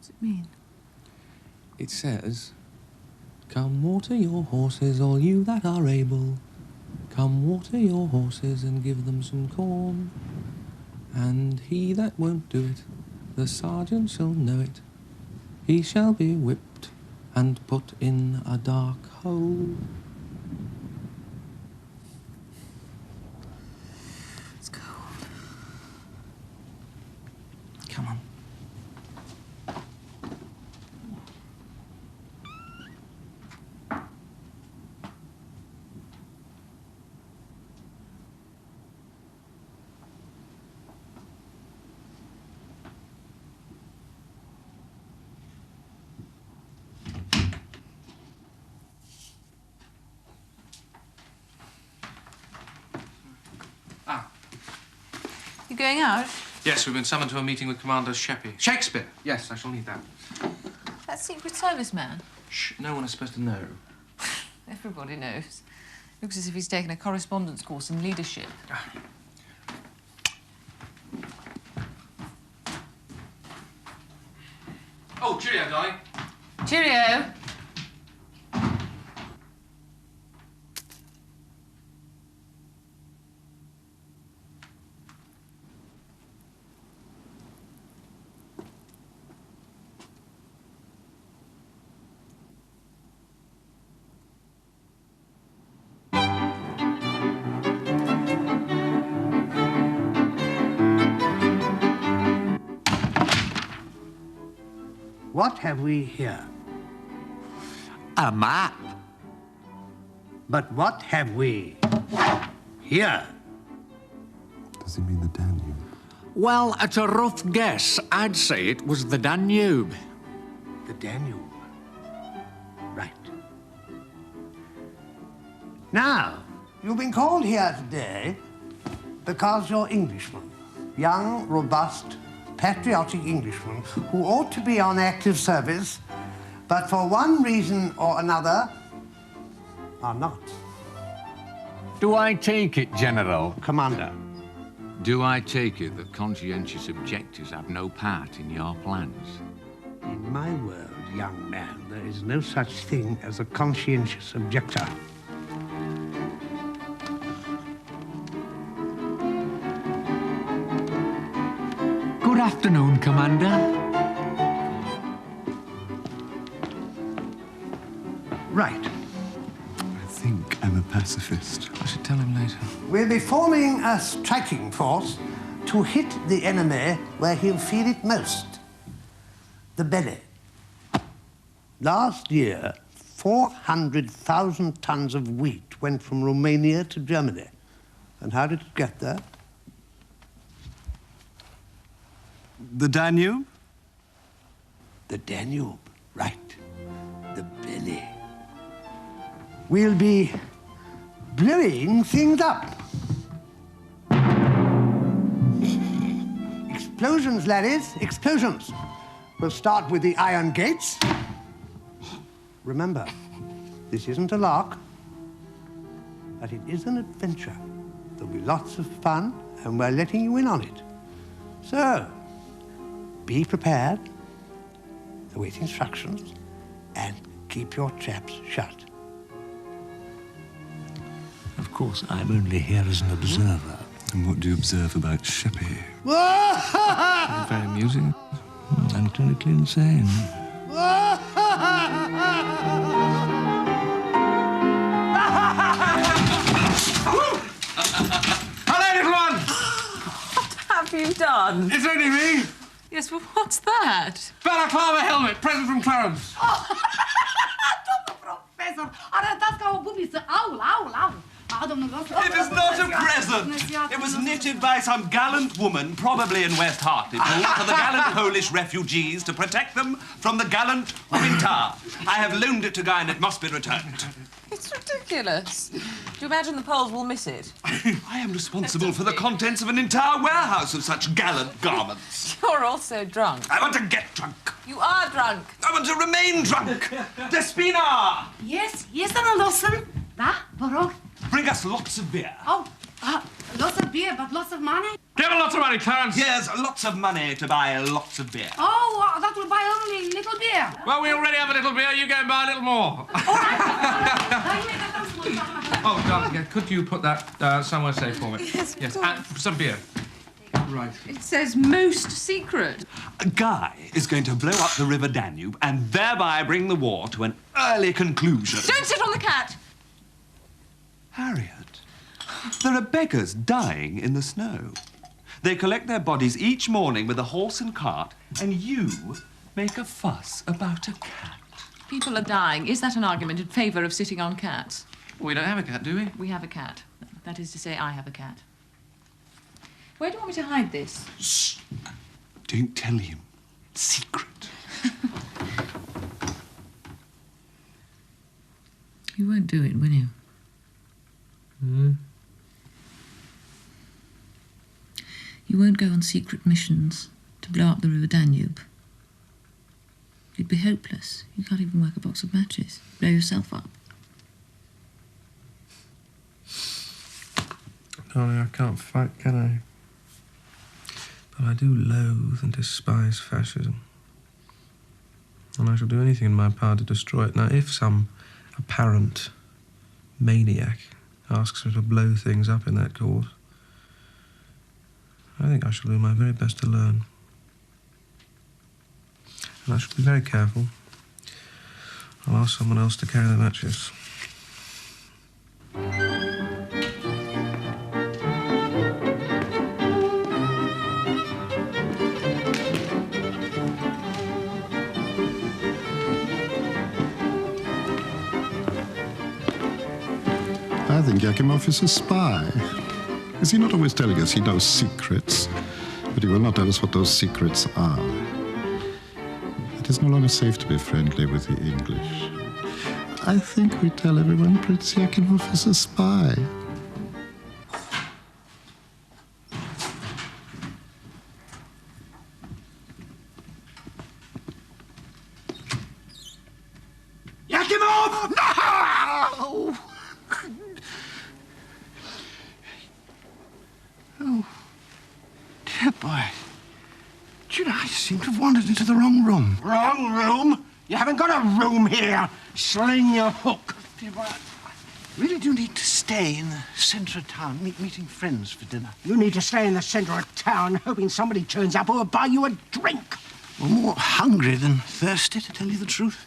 What's it mean? It says, "Come water your horses, all you that are able. Come water your horses and give them some corn. And he that won't do it, the sergeant shall know it. He shall be whipped and put in a dark hole." It's cold. Come on. You going out? Yes, we've been summoned to a meeting with Commander Sheppey. Shakespeare! Yes, I shall need that. That Secret Service man? Shh, no one is supposed to know. Everybody knows. Looks as if he's taken a correspondence course in leadership. Oh, cheerio, darling. Cheerio. What have we here? A map. But what have we here? Does he mean the Danube? Well, at a rough guess, I'd say it was the Danube. The Danube. Right. Now, you've been called here today because you're Englishmen. Young, robust, patriotic Englishmen who ought to be on active service, but for one reason or another are not. Do I take it, General? Commander. Do I take it that conscientious objectors have no part in your plans? In my world, young man, there is no such thing as a conscientious objector. Good afternoon, Commander. Right. I think I'm a pacifist. I should tell him later. We'll be forming a striking force to hit the enemy where he'll feel it most. The belly. Last year, 400,000 tons of wheat went from Romania to Germany. And how did it get there? The Danube? The Danube, right. The belly. We'll be blowing things up. Explosions, laddies, explosions. We'll start with the iron gates. Remember, this isn't a lark, but it is an adventure. There'll be lots of fun, and we're letting you in on it. So, be prepared, await instructions, and keep your traps shut. Of course, I'm only here as an observer. And what do you observe about Sheppey? Very amusing. I'm clinically insane. Hello, everyone! What have you done? It's only me. Yes, well, what's that? Balaclava helmet, present from Clarence. Profesor, arătați ca o bubiță. Aul, aul, aul. It is not a present. It was knitted by some gallant woman, probably in West Hartlepool, for the gallant Polish refugees to protect them from the gallant winter. I have loaned it to Guy and it must be returned. It's ridiculous. Do you imagine the Poles will miss it? I am responsible for the contents of an entire warehouse of such gallant garments. You're also drunk. I want to get drunk. You are drunk. I want to remain drunk. Despina! Yes, este în Lawson. Da, vă rog. Bring us lots of beer. Oh, lots of beer, but lots of money? Give her lots of money, Clarence. Here's lots of money to buy lots of beer. Oh, that will buy only little beer. Well, we already have a little beer. You go and buy a little more. Oh, darling, yeah, could you put that somewhere safe for me? Yes, Yes, of and some beer. Right. It says most secret. A guy is going to blow up the River Danube and thereby bring the war to an early conclusion. Don't sit on the cat! Harriet, there are beggars dying in the snow. They collect their bodies each morning with a horse and cart, and you make a fuss about a cat. People are dying. Is that an argument in favour of sitting on cats? We don't have a cat, do we? We have a cat. That is to say, I have a cat. Where do you want me to hide this? Shh. Don't tell him. Secret. You won't do it, will you? You won't go on secret missions to blow up the River Danube. You'd be hopeless. You can't even work a box of matches. Blow yourself up. Darling, I can't fight, can I? But I do loathe and despise fascism. And I shall do anything in my power to destroy it. Now, if some apparent maniac asks me to blow things up in that cause, I think I shall do my very best to learn. And I shall be very careful. I'll ask someone else to carry the matches. I think Yakimov is a spy. Is he not always telling us he knows secrets? But he will not tell us what those secrets are. It is no longer safe to be friendly with the English. I think we tell everyone Prince Yakimov is a spy. Yakimov! No! Oh, dear boy. Jude, I seem to have wandered into the wrong room. Wrong room? You haven't got a room here. Sling your hook. Dear boy, I really do need to stay in the centre of town, meeting friends for dinner. You need to stay in the centre of town, hoping somebody turns up who will buy you a drink. Well, more hungry than thirsty, to tell you the truth.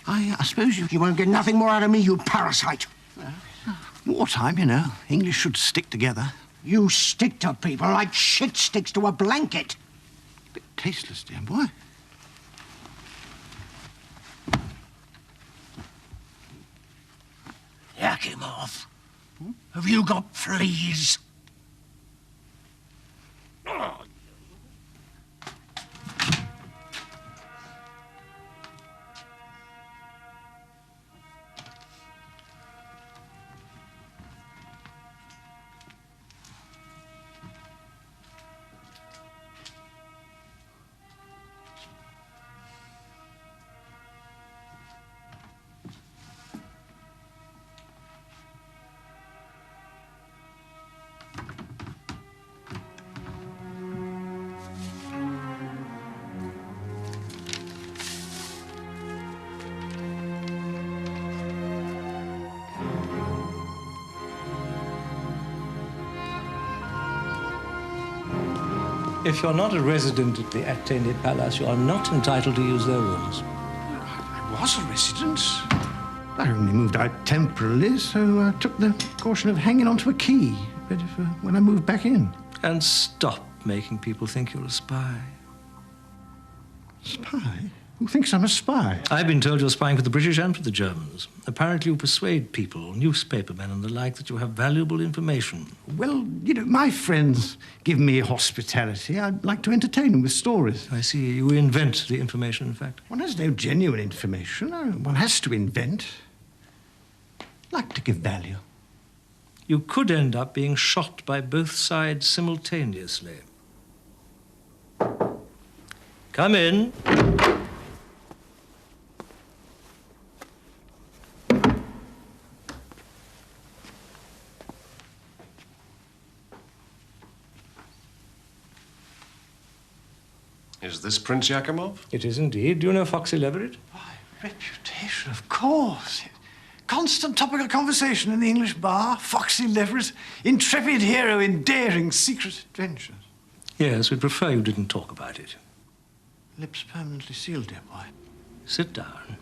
I suppose you... You won't get nothing more out of me, you parasite. Wartime, you know. English should stick together. You stick to people like shit sticks to a blanket. A bit tasteless, dear boy. Yakimov, have you got fleas? If you're not a resident at the Attended Palace, you are not entitled to use their rooms. I was a resident. I only moved out temporarily, so I took the caution of hanging onto a key, ready for when I moved back in. And stop making people think you're a spy. Spy? Who thinks I'm a spy? I've been told you're spying for the British and for the Germans. Apparently you persuade people, newspapermen and the like, that you have valuable information. Well, you know, my friends give me hospitality. I'd like to entertain them with stories. I see. You invent the information, in fact. One has no genuine information. One has to invent. Like to give value. You could end up being shot by both sides simultaneously. Come in. Is this Prince Yakimov? It is indeed. Do you know Foxy Leverett? By reputation, of course. Constant topical conversation in the English bar. Foxy Leverett, intrepid hero in daring secret adventures. Yes, we'd prefer you didn't talk about it. Lips permanently sealed, dear boy. Sit down.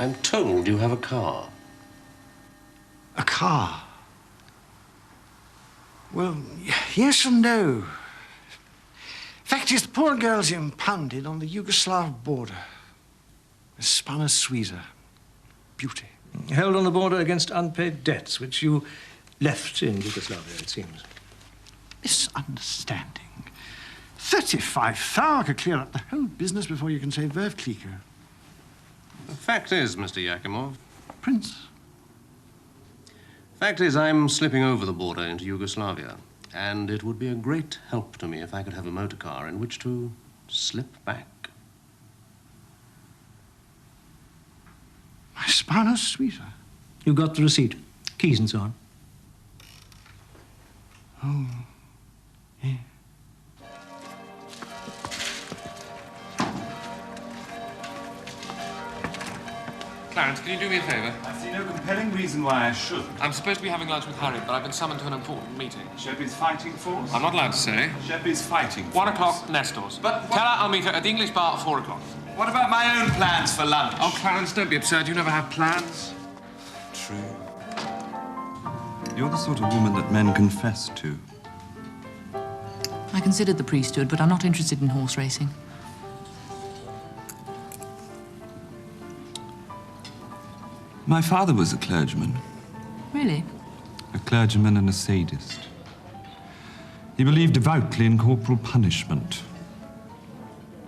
I'm told you have a car. A car? Well, yes and no. Fact is, the poor girl's impounded on the Yugoslav border. A Spana Suiza. Beauty. Held on the border against unpaid debts, which you left in Yugoslavia, it seems. Misunderstanding. 35,000 could clear up the whole business before you can say Verve Clico. The fact is, Mr. Yakimov... Prince? Fact is, I'm slipping over the border into Yugoslavia, and it would be a great help to me if I could have a motor car in which to slip back. My Spana Suiza? You got the receipt, keys and so on. Oh, yeah. Clarence, can you do me a favour? I see no compelling reason why I should. I'm supposed to be having lunch with Harriet, but I've been summoned to an important meeting. Sheppey's fighting force? I'm not allowed to say. Sheppey's fighting force. 1 o'clock, Nestor's. But Tell her I'll meet her at the English bar at 4 o'clock. What about my own plans for lunch? Oh, Clarence, don't be absurd. You never have plans. True. You're the sort of woman that men confess to. I considered the priesthood, but I'm not interested in horse racing. My father was a clergyman. Really? A clergyman and a sadist. He believed devoutly in corporal punishment.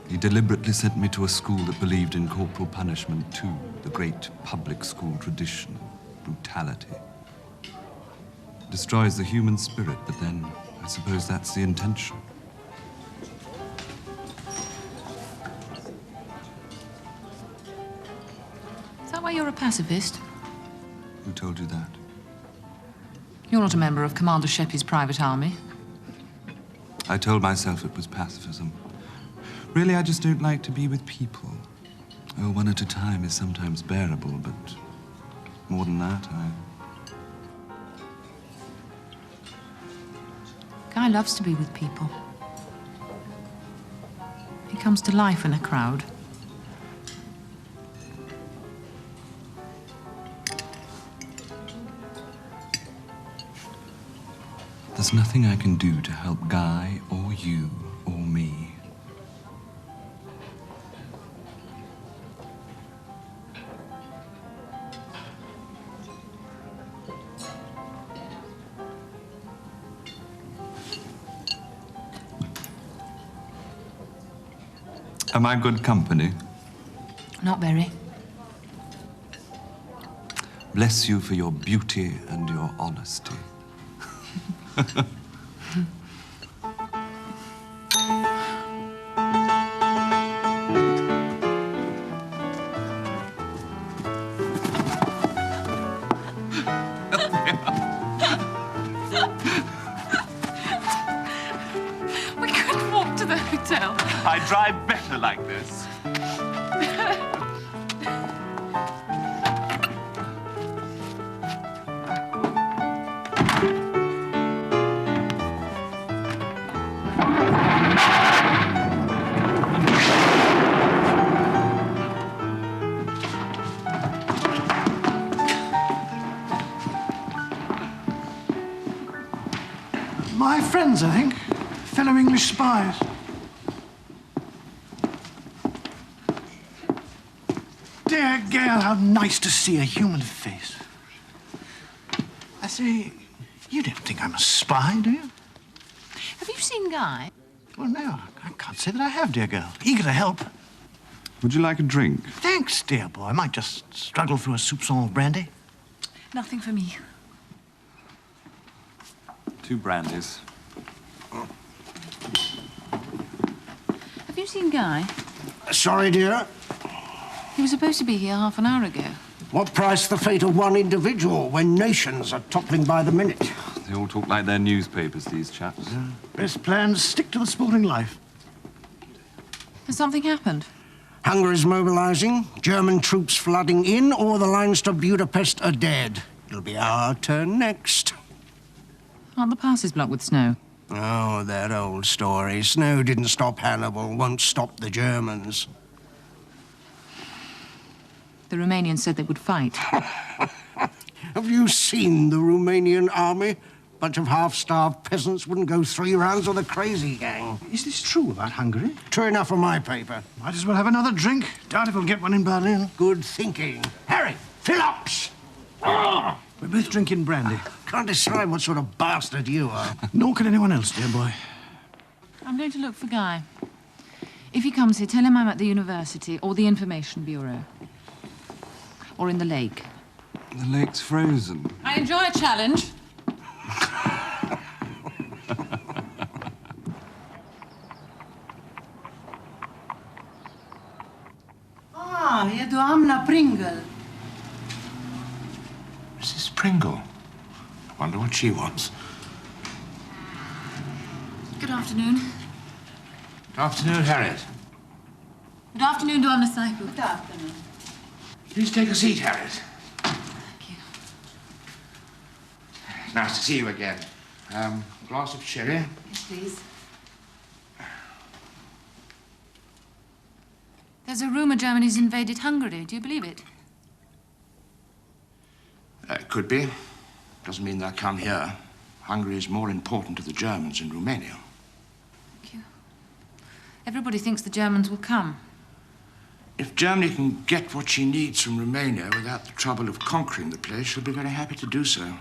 He deliberately sent me to a school that believed in corporal punishment too, the great public school tradition, brutality. It destroys the human spirit, but then I suppose that's the intention. Is that why you're a pacifist? Who told you that? You're not a member of Commander Sheppey's private army. I told myself it was pacifism. Really, I just don't like to be with people. Oh, one at a time is sometimes bearable, but more than that, Guy loves to be with people. He comes to life in a crowd. There's nothing I can do to help Guy or you or me. Am I good company? Not very. Bless you for your beauty and your honesty. We couldn't walk to the hotel. I drive better like this. My friends, I think. Fellow English spies. Dear Gail, how nice to see a human face. I say, you don't think I'm a spy, do you? Have you seen Guy? Well, no, I can't say that I have, dear girl. Eager to help. Would you like a drink? Thanks, dear boy. I might just struggle through a soupçon of brandy. Nothing for me. 2 brandies. Have you seen Guy? Sorry, dear. He was supposed to be here half an hour ago. What price the fate of one individual when nations are toppling by the minute? They all talk like their newspapers, these chaps. Best plans stick to the sporting life. Has something happened? Hungary's mobilizing, German troops flooding in, or the lines to Budapest are dead. It'll be our turn next. Aren't the passes blocked with snow? Oh, that old story. Snow didn't stop Hannibal, won't stop the Germans. The Romanians said they would fight. Have you seen the Romanian army? Bunch of half-starved peasants wouldn't go 3 rounds with a crazy gang. Is this true about Hungary? True enough for my paper. Might as well have another drink. Doubt if we'll get one in Berlin. Good thinking. Harry, fill ups! We're both drinking brandy. Can't decide what sort of bastard you are. Nor can anyone else, dear boy. I'm going to look for Guy. If he comes here, tell him I'm at the university or the information bureau. Or in the lake. The lake's frozen. I enjoy a challenge. E doamna Pringle. Mrs. Pringle? I wonder what she wants. Good afternoon. Good afternoon, Harriet. Good afternoon, doamna Saipu. Good afternoon. Please take a seat, Harriet. Thank you. Nice to see you again. Glass of sherry? Yes, please. There's a rumour Germany's invaded Hungary. Do you believe it? It could be. Doesn't mean they'll come here. Hungary is more important to the Germans than Romania. Thank you. Everybody thinks the Germans will come. If Germany can get what she needs from Romania without the trouble of conquering the place, she'll be very happy to do so.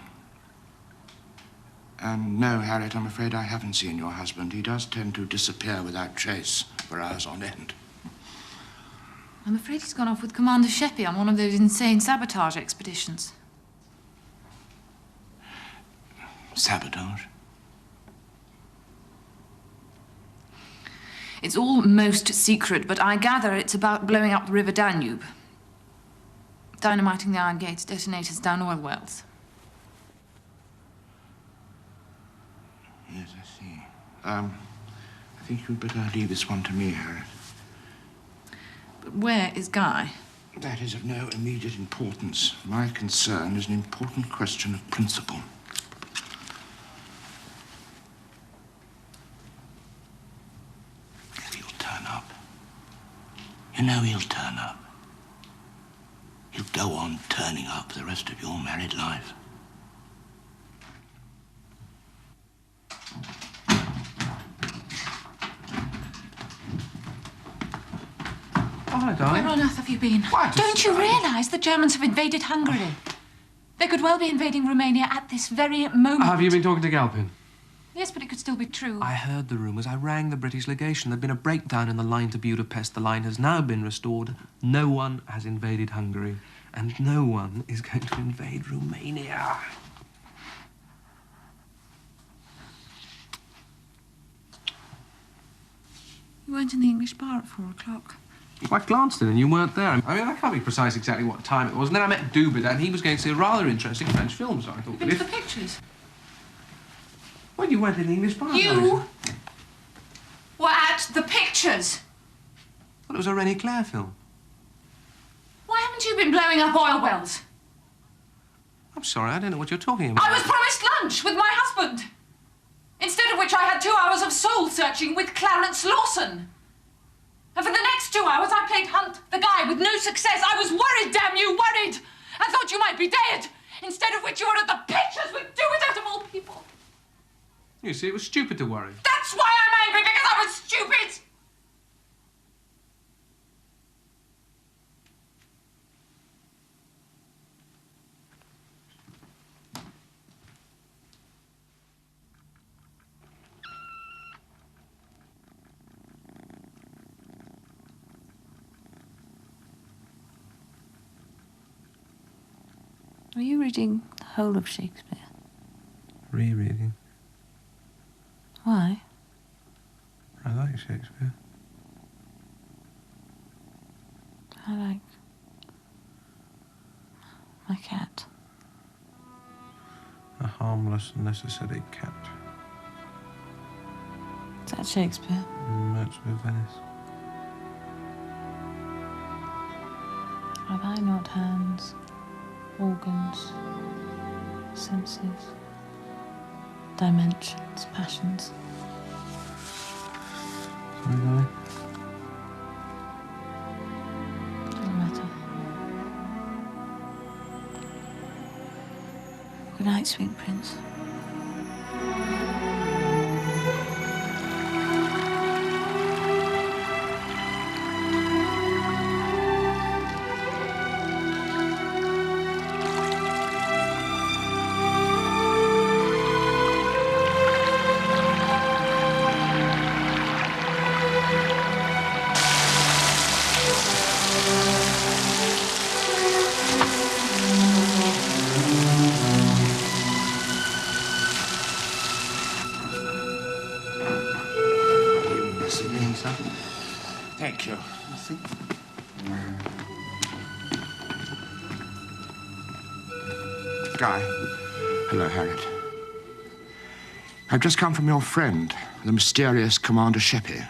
And no, Harriet, I'm afraid I haven't seen your husband. He does tend to disappear without trace for hours on end. I'm afraid he's gone off with Commander Sheppy on one of those insane sabotage expeditions. Sabotage? It's all most secret, but I gather it's about blowing up the River Danube. Dynamiting the iron gates, detonators down oil wells. Yes, I see. I think you'd better leave this one to me, Harriet. But where is Guy? That is of no immediate importance. My concern is an important question of principle. He'll turn up. You know he'll turn up. He'll go on turning up the rest of your married life. Oh, hello, darling. Where on earth have you been? What? Don't you realise the Germans have invaded Hungary? They could well be invading Romania at this very moment. Have you been talking to Galpin? Yes, but it could still be true. I heard the rumours. I rang the British legation. There'd been a breakdown in the line to Budapest. The line has now been restored. No one has invaded Hungary. And no one is going to invade Romania. You weren't in the English bar at 4 o'clock. I glanced in and you weren't there. I mean, I can't be precise exactly what time it was. And then I met Dubida and he was going to see a rather interesting French film, so I thought... You've been to the pictures? Well, you weren't in the English bar. You were at the pictures. Well, it was a René Clair film. Why haven't you been blowing up oil wells? I'm sorry, I don't know what you're talking about. I was promised lunch with my husband. Instead of which I had 2 hours of soul-searching with Clarence Lawson. And for the next 2 hours, I played Hunt the Guy with no success. I was worried, damn you, worried. I thought you might be dead. Instead of which you were at the pictures with Dubida of all people. You see, it was stupid to worry. That's why I'm angry, because I was stupid. Are you reading the whole of Shakespeare? Rereading. Why? I like Shakespeare. I like A cat. A harmless, necessary cat. Is that Shakespeare? Merchant of Venice. Have I not hands, organs, senses, dimensions, passions? Sorry, darling. Doesn't matter. Good night, sweet prince. Thank you. Guy. Hello, Harriet. I've just come from your friend, the mysterious Commander Sheppey.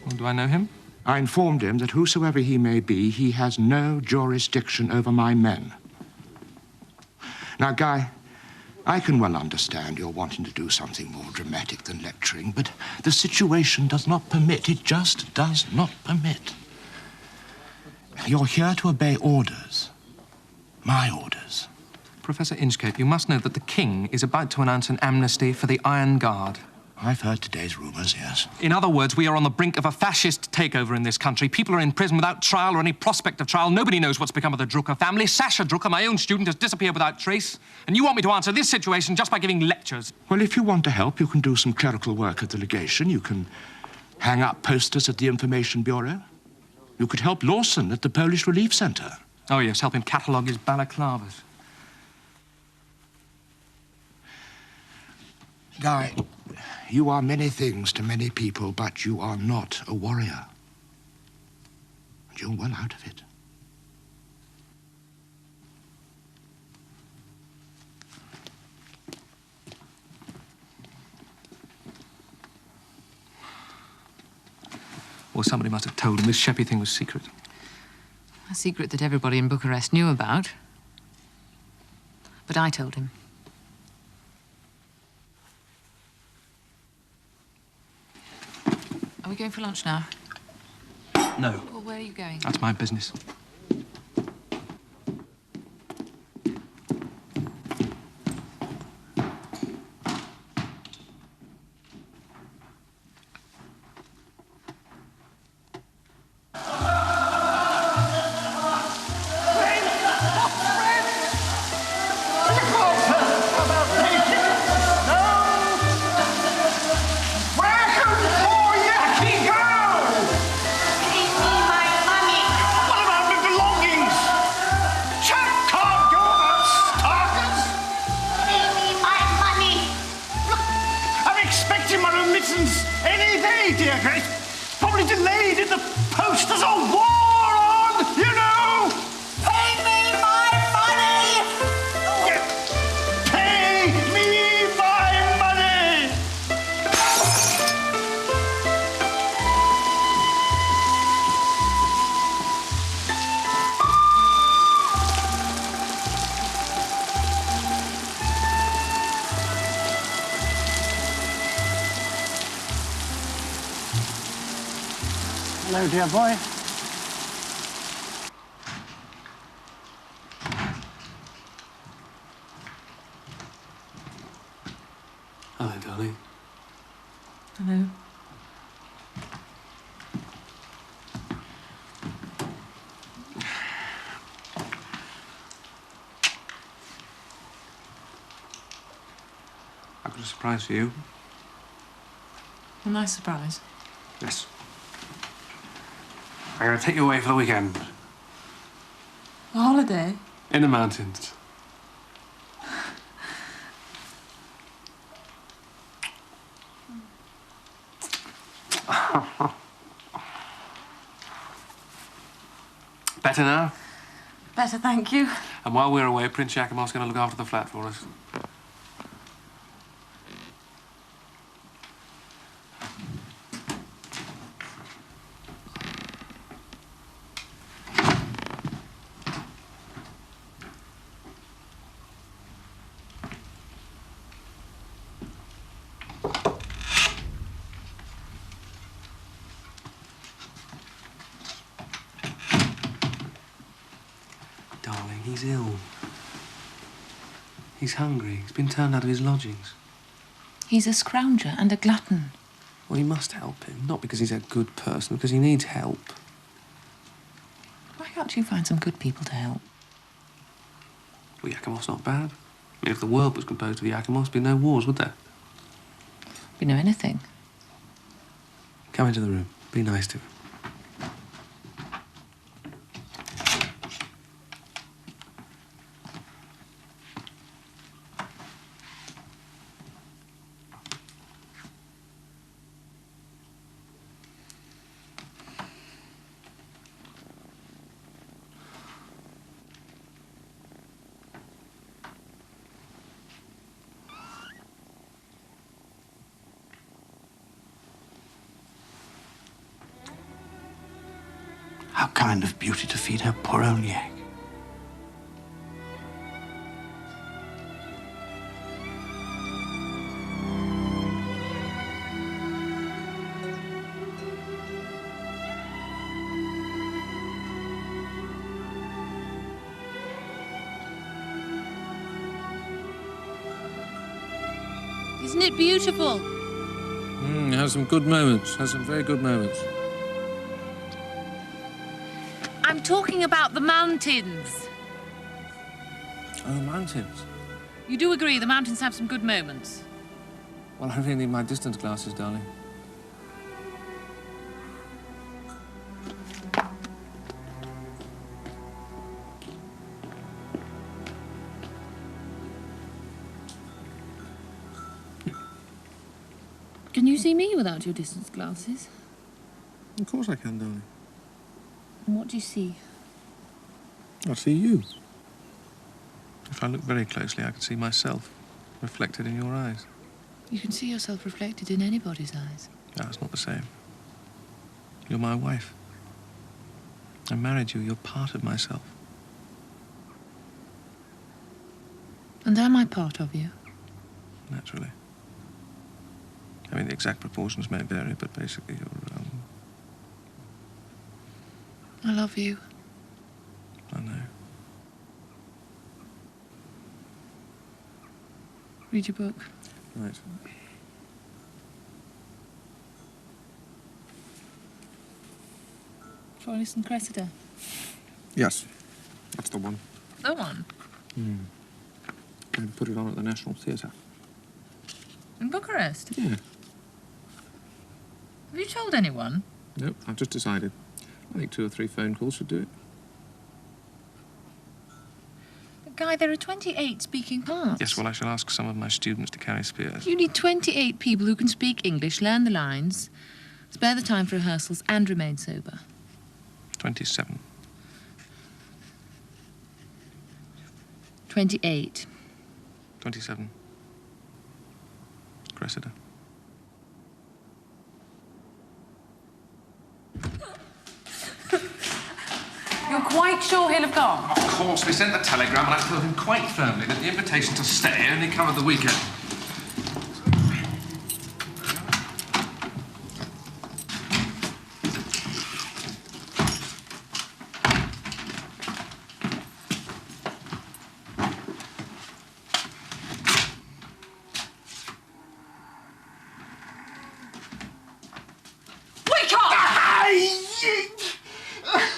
Well, do I know him? I informed him that whosoever he may be, he has no jurisdiction over my men. Now, Guy, I can well understand you're wanting to do something more dramatic than lecturing, but the situation does not permit. It just does not permit. You're here to obey orders. My orders. Professor Inchcape, you must know that the King is about to announce an amnesty for the Iron Guard. I've heard today's rumors, yes. In other words, we are on the brink of a fascist takeover in this country. People are in prison without trial or any prospect of trial. Nobody knows what's become of the Drucker family. Sasha Drucker, my own student, has disappeared without trace. And you want me to answer this situation just by giving lectures? Well, if you want to help, you can do some clerical work at the legation. You can hang up posters at the Information Bureau. You could help Lawson at the Polish Relief Centre. Oh, yes, help him catalogue his balaclavas. Guy, you are many things to many people, but you are not a warrior. And you're well out of it. Or somebody must have told him this Sheppey thing was secret. A secret that everybody in Bucharest knew about. But I told him. Are we going for lunch now? No. Well, where are you going? That's my business. Any day, dear Grace. Probably delayed in the post. There's a war on, you know. Pay me my money. Pay me my money. Hello, dear boy. Hello, darling. Hello. I've got a surprise for you. A nice surprise. Yes. I'm going to take you away for the weekend. A holiday? In the mountains. Better now? Better, thank you. And while we're away, Prince Yakimov's going to look after the flat for us. Darling, he's ill. He's hungry. He's been turned out of his lodgings. He's a scrounger and a glutton. Well, you must help him. Not because he's a good person, because he needs help. Why can't you find some good people to help? Well, Yakimov's not bad. I mean, if the world was composed of Yakimovs, there'd be no wars, would there? We know anything. Come into the room. Be nice to him. How kind of beauty to feed her poor only egg. Isn't it beautiful? It has some good moments. Has some very good moments. I'm talking about the mountains. Oh, the mountains. You do agree the mountains have some good moments? Well, I really need my distance glasses, darling. Can you see me without your distance glasses? Of course I can, darling. And what do you see? I see you. If I look very closely, I can see myself reflected in your eyes. You can see yourself reflected in anybody's eyes. No, it's not the same. You're my wife. I married you. You're part of myself. And am I part of you? Naturally. I mean, the exact proportions may vary, but basically you're, I love you. I know. Read your book. Right. Florence and Cressida. Yes. That's the one. The one? I put it on at the National Theatre. In Bucharest? Yeah. Have you told anyone? Nope, I've just decided. I think 2 or 3 phone calls should do it. Guy, there are 28 speaking parts. Yes, well, I shall ask some of my students to carry spears. You need 28 people who can speak English, learn the lines, spare the time for rehearsals, and remain sober. 27. 28. 27. Cressida. You're quite sure he'll have gone? Of course, we sent the telegram and I told him quite firmly that the invitation to stay only covered the weekend.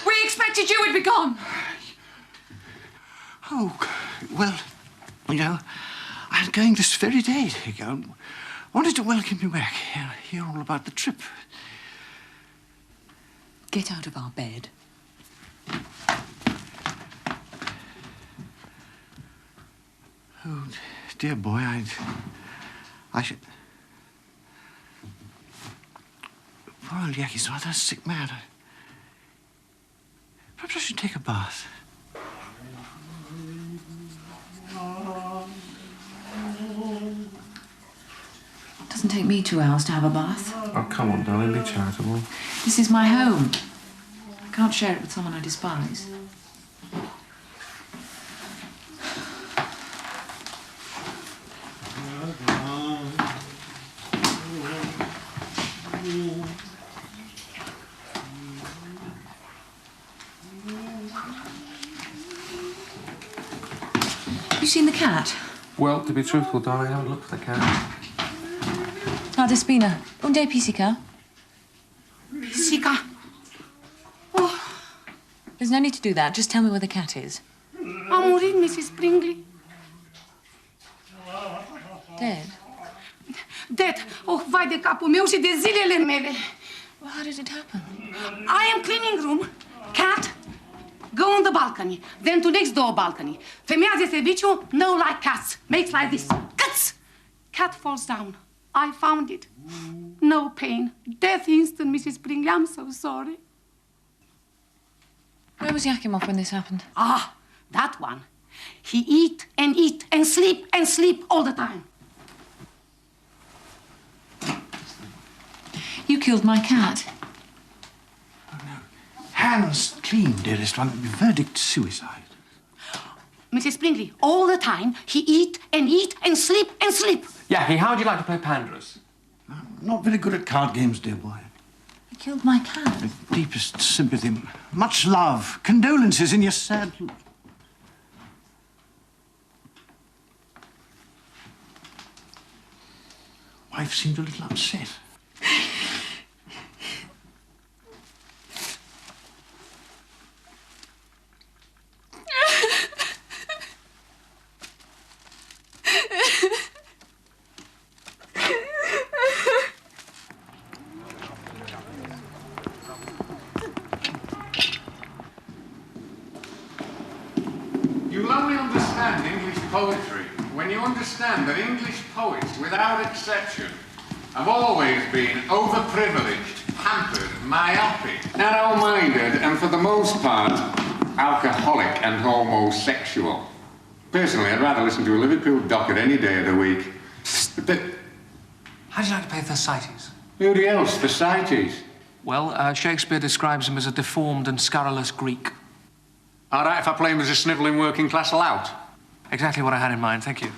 We expected you would be gone. Oh, well, you know, I was going this very day to go. Wanted to welcome you back, hear all about the trip. Get out of our bed. Oh, dear boy, I should... Poor old Yaki's rather a sick man. Perhaps I should take a bath. Doesn't take me 2 hours to have a bath. Oh, come on, darling, be charitable. This is my home. I can't share it with someone I despise. You seen the cat? Well, to be truthful, darling, I haven't looked for the cat. Ah, Despina. Unde pisica? Pisica? Oh, There's no need to do that. Just tell me where the cat is. a murit, Mrs. Pringle. Dead? Dead. Oh, vai de capul meu și de zilele mele. Well, how did it happen? I am cleaning room. Cat, go on the balcony. Then to next door balcony. Femeia de serviciu, no like cats. Makes like this. Cuts! Cat falls down. I found it. No pain. Death instant, Mrs. Pringle. I'm so sorry. Where was Yakimov when this happened? Ah, that one. He eat and sleep all the time. You killed my cat. Hands clean, dearest one. Verdict suicide. Mrs. Pringle, all the time, he eat and sleep. Yaki, how would you like to play Pandarus? Not very good at card games, dear boy. You killed my cat. With deepest sympathy, much love, condolences in your sad... Wife seemed a little upset. You'll only understand English poetry when you understand that English poets, without exception, have always been overprivileged, pampered, myopic, narrow-minded, and for the most part, alcoholic and homosexual. Personally, I'd rather listen to a Liverpool docket any day of the week. But How do you like to play Thersites? who else? Thersites? Well, Shakespeare describes him as a deformed and scurrilous Greek. All right, if I play him as a snivelling working-class lout. Exactly what I had in mind, thank you.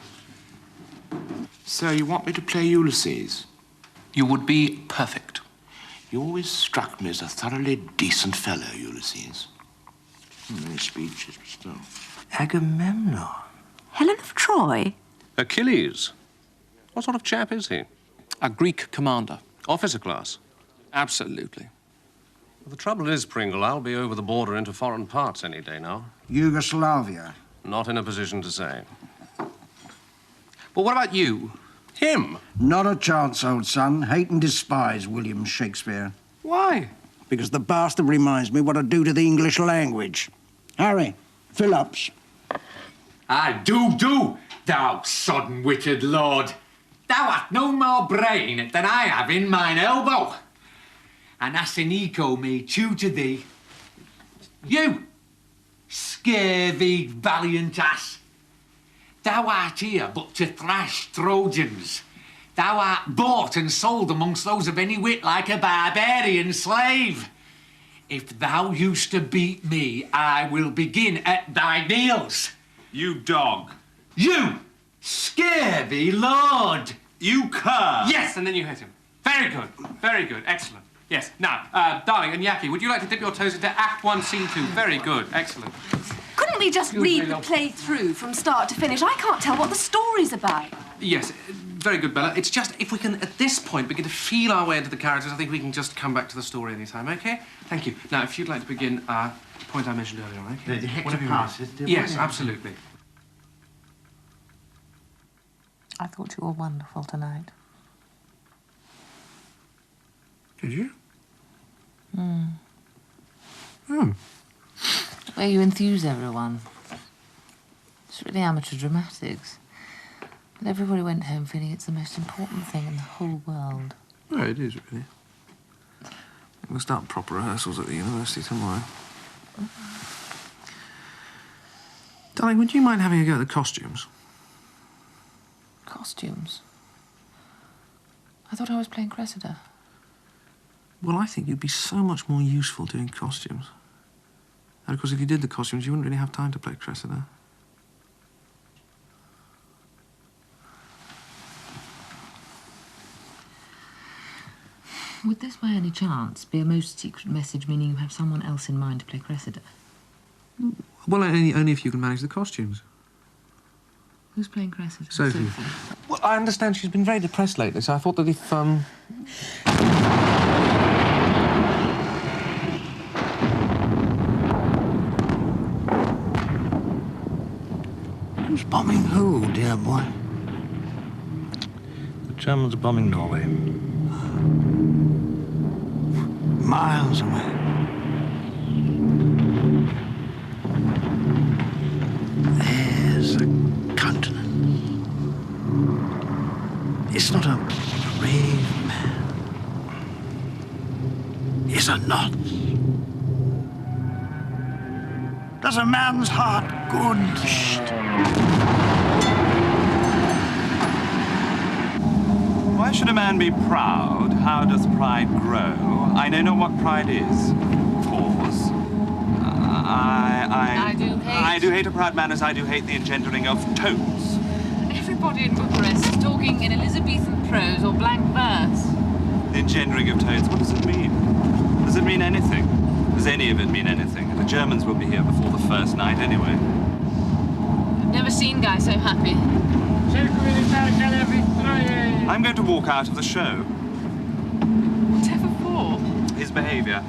So you want me to play Ulysses? You would be perfect. You always struck me as a thoroughly decent fellow, Ulysses. Many speeches, but still. Agamemnon. Helen of Troy? Achilles. What sort of chap is he? A Greek commander. Officer class? Absolutely. Well, the trouble is, Pringle, I'll be over the border into foreign parts any day now. Yugoslavia. Not in a position to say. But what about you? Him? Not a chance, old son. Hate and despise William Shakespeare. Why? Because the bastard reminds me what I do to the English language. Harry, Phillips. I do, thou sodden-witted lord. Thou hast no more brain than I have in mine elbow. And Asinico may chew to thee. You, scurvy, valiant ass. Thou art here but to thrash Trojans. Thou art bought and sold amongst those of any wit like a barbarian slave. If thou used to beat me, I will begin at thy heels. You dog. You, scurvy lord. You cur. Yes, and then you hit him. Very good, excellent. Yes, now, darling and Yaki, would you like to dip your toes into Act 1, Scene 2? Very good, excellent. Couldn't we just read the play through from start to finish? I can't tell what the story's about. Yes, very good, Bella. It's just, if we can, at this point, begin to feel our way into the characters, I think we can just come back to the story anytime, OK? Thank you. Now, if you'd like to begin, the point I mentioned earlier on, OK? The Whatever you hectopasses, want. Yes, absolutely. I thought you were wonderful tonight. Did you? The way you enthuse everyone. It's really amateur dramatics. And everybody went home feeling it's the most important thing in the whole world. No, it is, really. We'll start proper rehearsals at the university tomorrow. Darling, would you mind having a go at the costumes? Costumes? I thought I was playing Cressida. Well, I think you'd be so much more useful doing costumes. And of course, if you did the costumes, you wouldn't really have time to play Cressida. Would this by any chance be a most secret message meaning you have someone else in mind to play Cressida? Well, only if you can manage the costumes. Who's playing Cressida? Sophie. Well, I understand she's been very depressed lately, so I thought that if, Who's bombing who, dear boy? The Germans are bombing Norway. Miles away. There's a continent. It's not a brave man. It's a knot. Does a man's heart good? Why should a man be proud? How doth pride grow? I know not what pride is. Pause. I do hate a proud man as I do hate the engendering of toads. Everybody in Bucharest is talking in Elizabethan prose or blank verse. The engendering of toads, what does it mean? Does it mean anything? Does any of it mean anything? The Germans will be here before the first night anyway. I've never seen Guy so happy. I'm going to walk out of the show. Whatever for? His behaviour.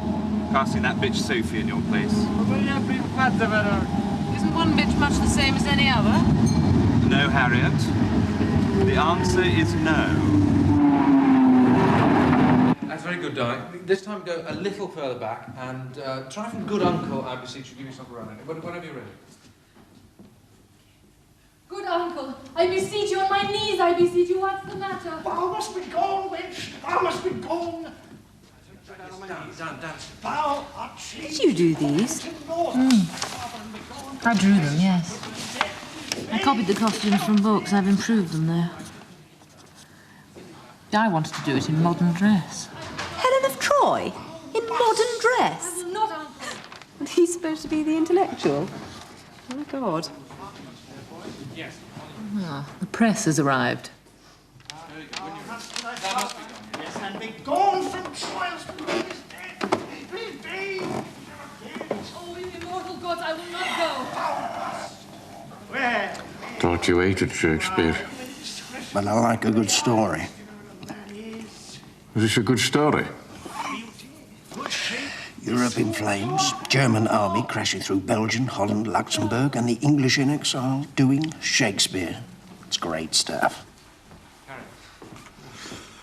Casting that bitch Sophie in your place. Isn't one bitch much the same as any other? No, Harriet. The answer is no. That's very good, darling. This time go a little further back and try from good uncle, I beseech you, give yourself a run. Whenever you're ready. Good uncle, I beseech you on my knees, I beseech you, what's the matter? Thou must be gone, wench. Thou must be gone. Thou art Did you do these? I drew them, yes. I copied the costumes from books. I've improved them, though. Guy wanted to do it in modern dress. Helen of Troy? In modern dress? I will not, uncle. And he's supposed to be the intellectual? Oh, my God. Yes. Ah, the press has arrived. Yes, and be gone from trials. Please, please be. Oh, in immortal gods, I will not go. Where? Thought you hated Shakespeare. But I like a good story. Is this a good story? Europe in flames, German army crashing through Belgium, Holland, Luxembourg, and the English in exile doing Shakespeare. It's great stuff.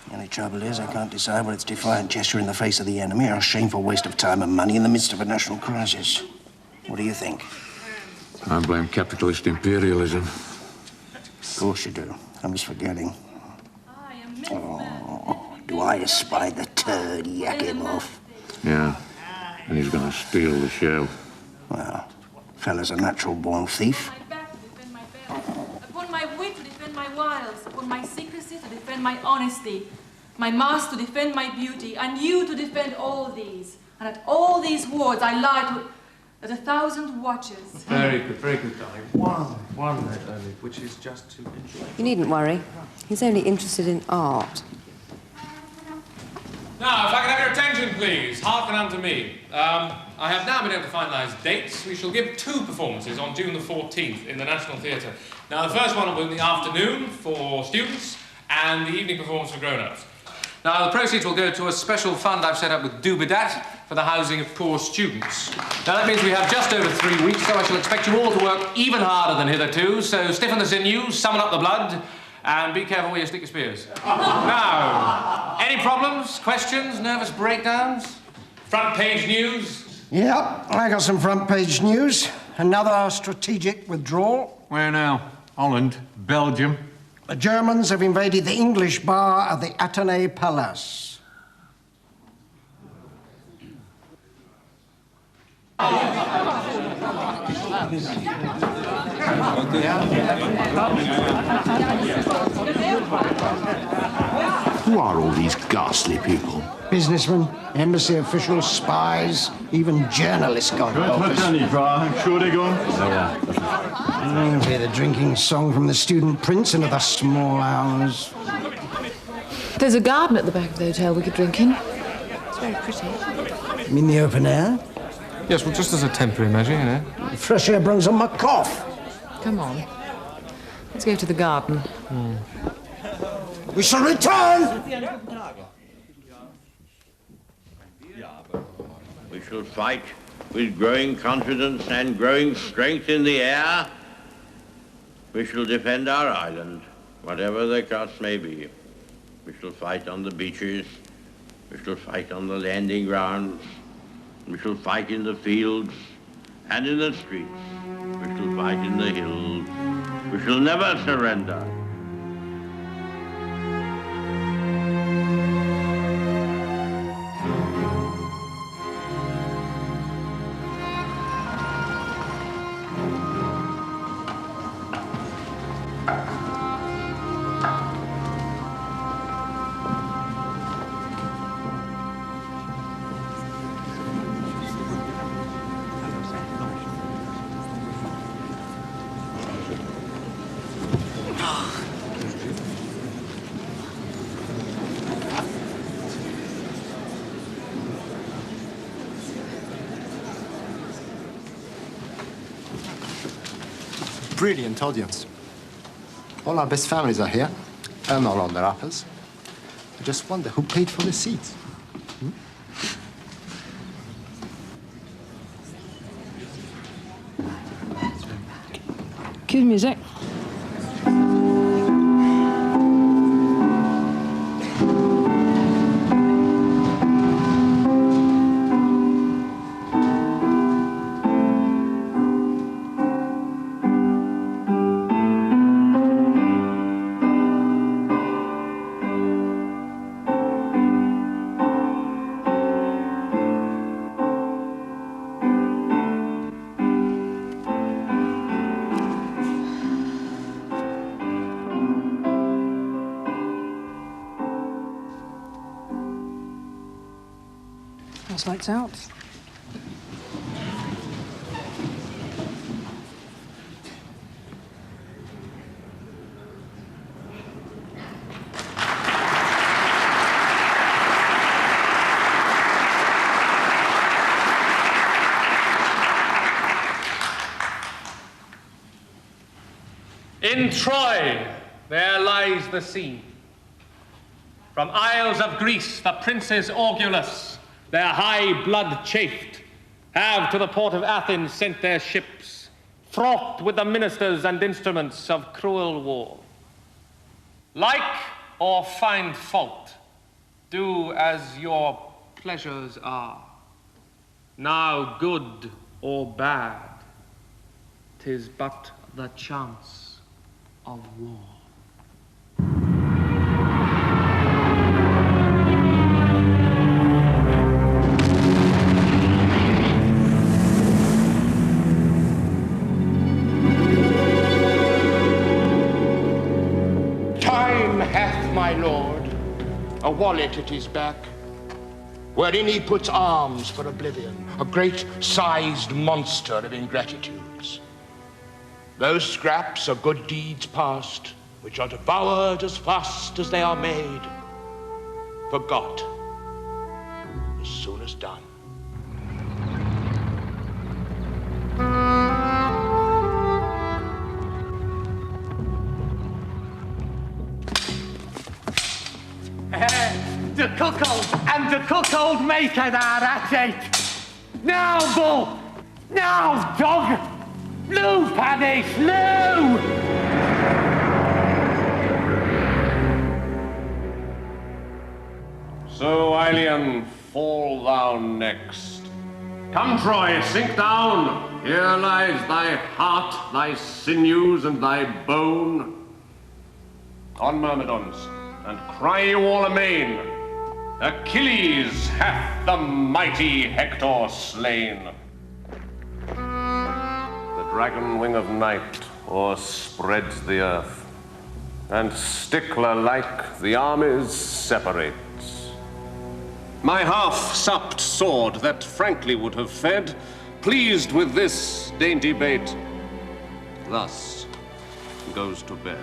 The only trouble is I can't decide whether it's defiant gesture in the face of the enemy or a shameful waste of time and money in the midst of a national crisis. What do you think? I blame capitalist imperialism. Of course you do. I was forgetting. Oh, do I espy the turd Yakimov? Yeah, and he's going to steal the show. Well, fella's a natural-born thief. Upon my wit to defend my wiles, upon my secrecy to defend my honesty, my mask to defend my beauty, and you to defend all these. And at all these wards I lie to at 1,000 watches. Very good, darling. One note only, which is just to enjoy. You needn't worry. He's only interested in art. Now, if I can have your attention, please. Hearken unto me. I have now been able to finalise dates. We shall give 2 performances on June the 14th in the National Theatre. Now, the first one will be in the afternoon for students and the evening performance for grown-ups. Now, the proceeds will go to a special fund I've set up with Dubedat for the housing of poor students. Now, that means we have just over 3 weeks, so I shall expect you all to work even harder than hitherto. So stiffen the sinews, summon up the blood, and be careful where you stick your spears. Now, any problems, questions, nervous breakdowns? Front page news? Yep, I got some front-page news. Another strategic withdrawal. Where now? Holland? Belgium? The Germans have invaded the English bar of the Athénée Palace. Who are all these ghastly people? Businessmen, embassy officials, spies, even journalists got office. Sure they're gone? I hear the drinking song from the student prince into the small hours. There's a garden at the back of the hotel we could drink in. It's very pretty. You mean the open air? Yes, well, just as a temporary measure, you know. Fresh air brings on my cough. Come on. Let's go to the garden. We shall return! We shall fight with growing confidence and growing strength in the air. We shall defend our island, whatever the cost may be. We shall fight on the beaches. We shall fight on the landing grounds. We shall fight in the fields and in the streets. We shall fight in the hills. We shall never surrender. Brilliant audience. All our best families are here, and all on their uppers. I just wonder who paid for the seats. Cue music. Lights out. In Troy, there lies the scene. From isles of Greece, the princes Augulus, their high blood chafed, have to the port of Athens sent their ships, fraught with the ministers and instruments of cruel war. Like or find fault, do as your pleasures are. Now good or bad, 'tis but the chance of war. Time hath, my lord, a wallet at his back, wherein he puts alms for oblivion, a great-sized monster of ingratitudes. Those scraps are good deeds past, which are devoured as fast as they are made, forgot as soon as done. The cuckold and the cuckold maker are at it. Now, bull! Now, dog! Lou, Paddy, Lou! So, Aelian, fall thou next. Come, Troy, sink down. Here lies thy heart, thy sinews, and thy bone. On, Myrmidons, and cry you all amain. Achilles hath the mighty Hector slain. The dragon wing of night o'erspreads the earth. and stickler-like the armies separates. My half-supped sword that frankly would have fed, pleased with this dainty bait, thus goes to bed.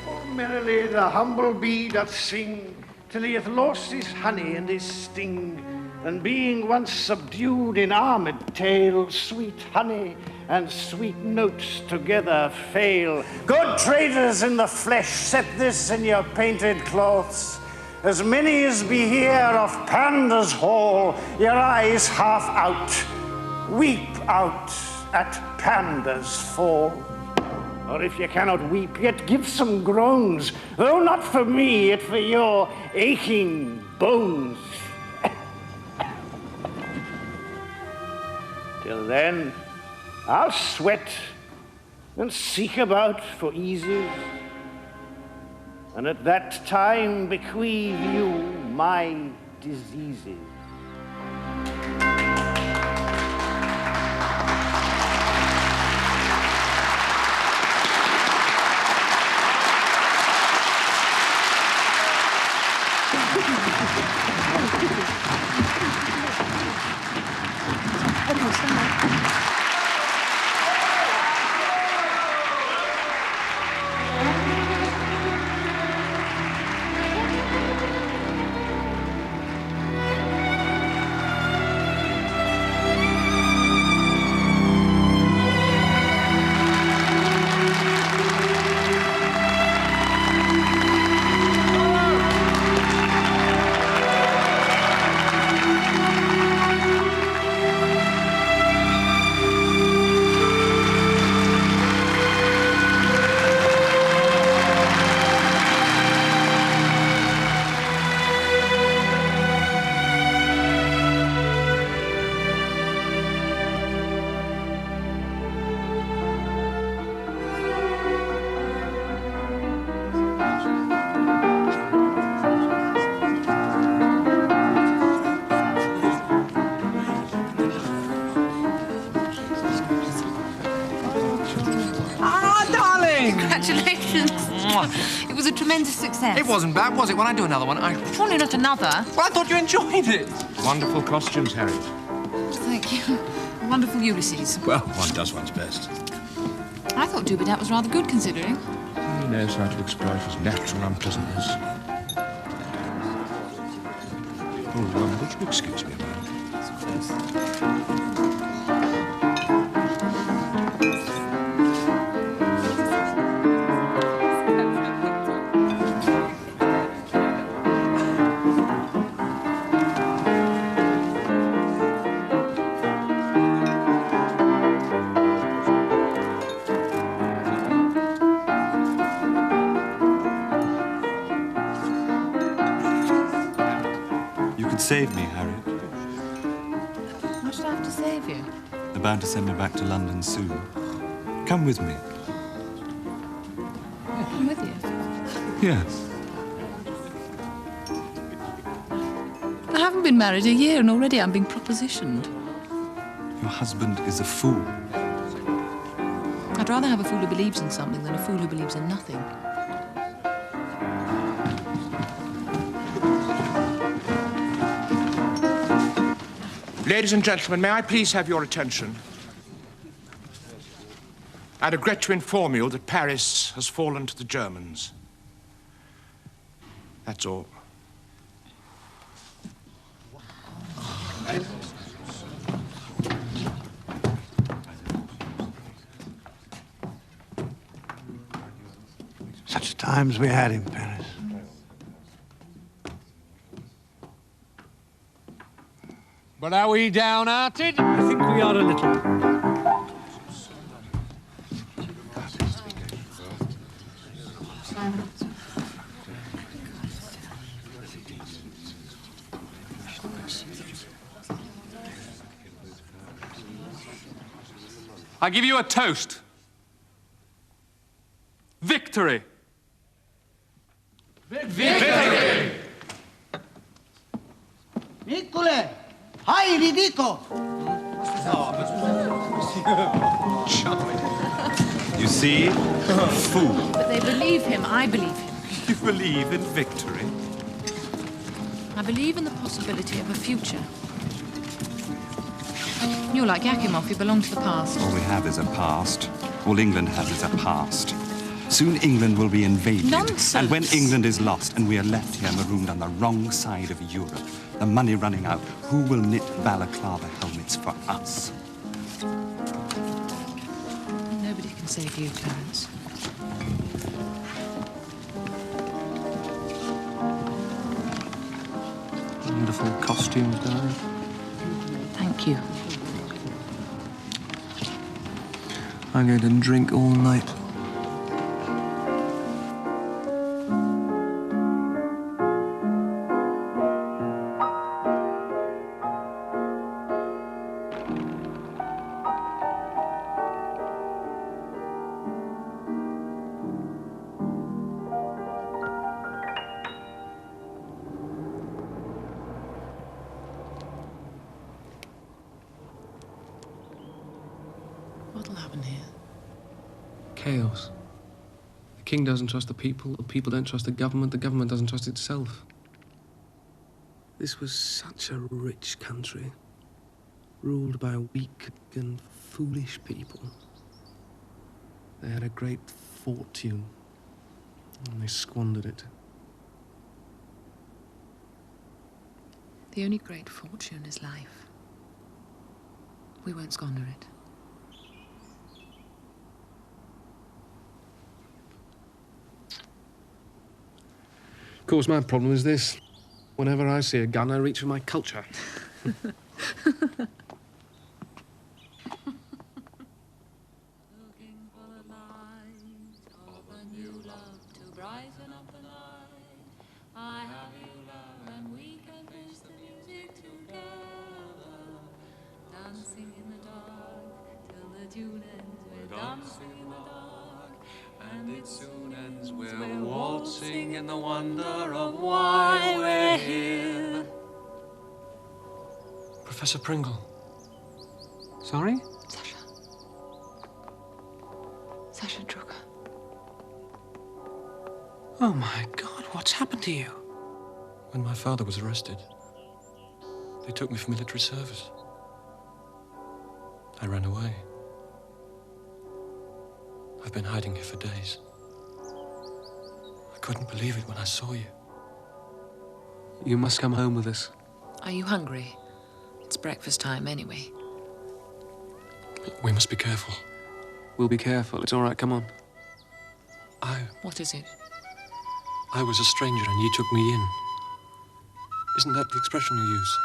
Oh, merrily the humble bee doth sing, till he hath lost his honey and his sting, and being once subdued in armed tale, sweet honey and sweet notes together fail. Good traders in the flesh, set this in your painted cloths. As many as be here of Panda's hall, your eyes half out, weep out at Panda's fall. Or if you cannot weep, yet give some groans, though not for me, yet for your aching bones. Till then, I'll sweat and seek about for eases, and at that time bequeath you my diseases. Congratulations. It was a tremendous success. It wasn't bad, was it? When I do another one, Surely not another. Well, I thought you enjoyed it. Wonderful costumes, Harriet. Thank you. Wonderful Ulysses. Well, one does one's best. I thought Dubedat was rather good, considering. He knows how to exploit his natural unpleasantness. Oh, would you excuse me a moment? Save me, Harriet. Why should I have to save you? They're bound to send me back to London soon. Come with me. I'm with you. Yes. I haven't been married a year and already I'm being propositioned. Your husband is a fool. I'd rather have a fool who believes in something than a fool who believes in nothing. Ladies and gentlemen, may I please have your attention? I regret to inform you that Paris has fallen to the Germans. That's all. Such times we had in Paris. But are we downhearted? I think we are a little. I give you a toast. Victory. Victory! Nicole, hai ridico! Charlie. You see? A fool. But they believe him. I believe him. You believe in victory? I believe in the possibility of a future. You're like Yakimov. You belong to the past. All we have is a past. All England has is a past. Soon England will be invaded. Nonsense. And when England is lost and we are left here marooned on the wrong side of Europe, the money running out, who will knit balaclava helmets for us? Nobody can save you, Clarence. Wonderful costumes, darling. Thank you. I'm going to drink all night. What'll happen here? Chaos. The king doesn't trust the people don't trust the government doesn't trust itself. This was such a rich country, ruled by weak and foolish people. They had a great fortune, and they squandered it. The only great fortune is life. We won't squander it. Of course, my problem is this. Whenever I see a gun, I reach for my culture. And it soon ends. We're waltzing in the wonder of why we're here. Professor Pringle. Sorry? Sasha Drucker. Oh my God, what's happened to you? When my father was arrested, they took me for military service. I ran away. I've been hiding here for days. I couldn't believe it when I saw you. You must come home with us. Are you hungry? It's breakfast time anyway. We must be careful. We'll be careful. It's all right, come on. What is it? I was a stranger and you took me in. Isn't that the expression you use?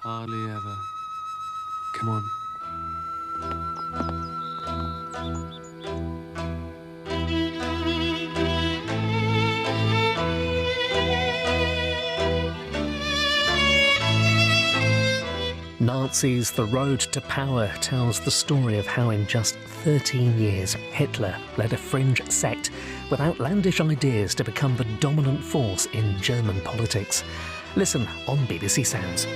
Hardly ever. Come on. Nazis, The Road to Power tells the story of how in just 13 years Hitler led a fringe sect with outlandish ideas to become the dominant force in German politics. Listen on BBC Sounds.